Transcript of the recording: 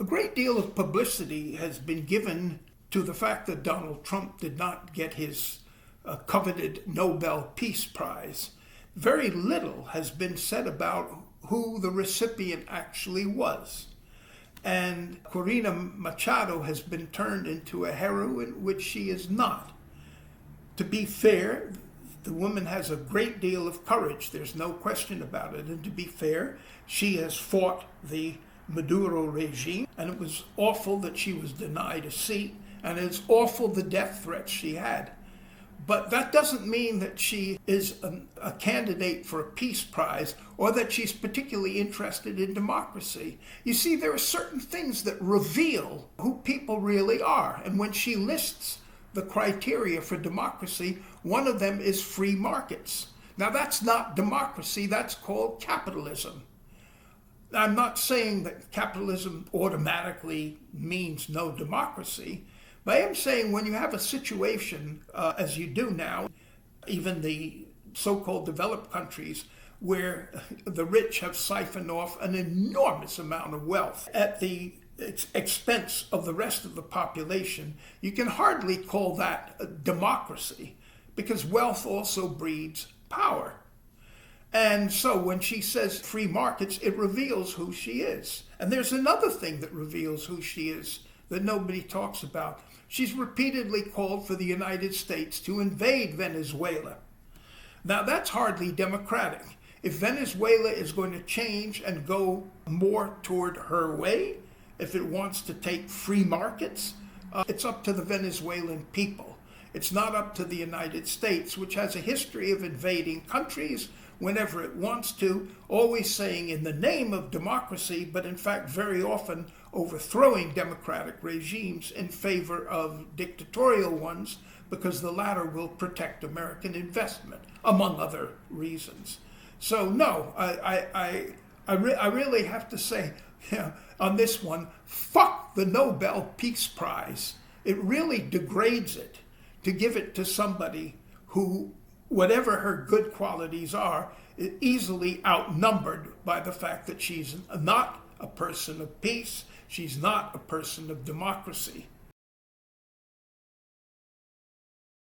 A great deal of publicity has been given to the fact that Donald Trump did not get his coveted Nobel Peace Prize. Very little has been said about who the recipient actually was. And Corina Machado has been turned into a heroine, which she is not. To be fair, the woman has a great deal of courage. There's no question about it. And to be fair, she has fought the Maduro regime, and it was awful that she was denied a seat, and it's awful the death threats she had. But that doesn't mean that she is a candidate for a peace prize or that she's particularly interested in democracy. You see, there are certain things that reveal who people really are. And when she lists the criteria for democracy, one of them is free markets. Now, that's not democracy, that's called capitalism. I'm not saying that capitalism automatically means no democracy, but I am saying when you have a situation, as you do now, even the so-called developed countries, where the rich have siphoned off an enormous amount of wealth at the expense of the rest of the population, you can hardly call that a democracy, because wealth also breeds power. And so when she says free markets, it reveals who she is. And there's another thing that reveals who she is that nobody talks about. She's repeatedly called for the United States to invade Venezuela. Now, that's hardly democratic. If Venezuela is going to change and go more toward her way, if it wants to take free markets, it's up to the Venezuelan people. It's not up to the United States, which has a history of invading countries whenever it wants to, always saying in the name of democracy, but in fact very often overthrowing democratic regimes in favor of dictatorial ones, because the latter will protect American investment, among other reasons. So no, I really have to say, on this one, fuck the Nobel Peace Prize. It really degrades it to give it to somebody who, whatever her good qualities are, is easily outnumbered by the fact that she's not a person of peace, she's not a person of democracy.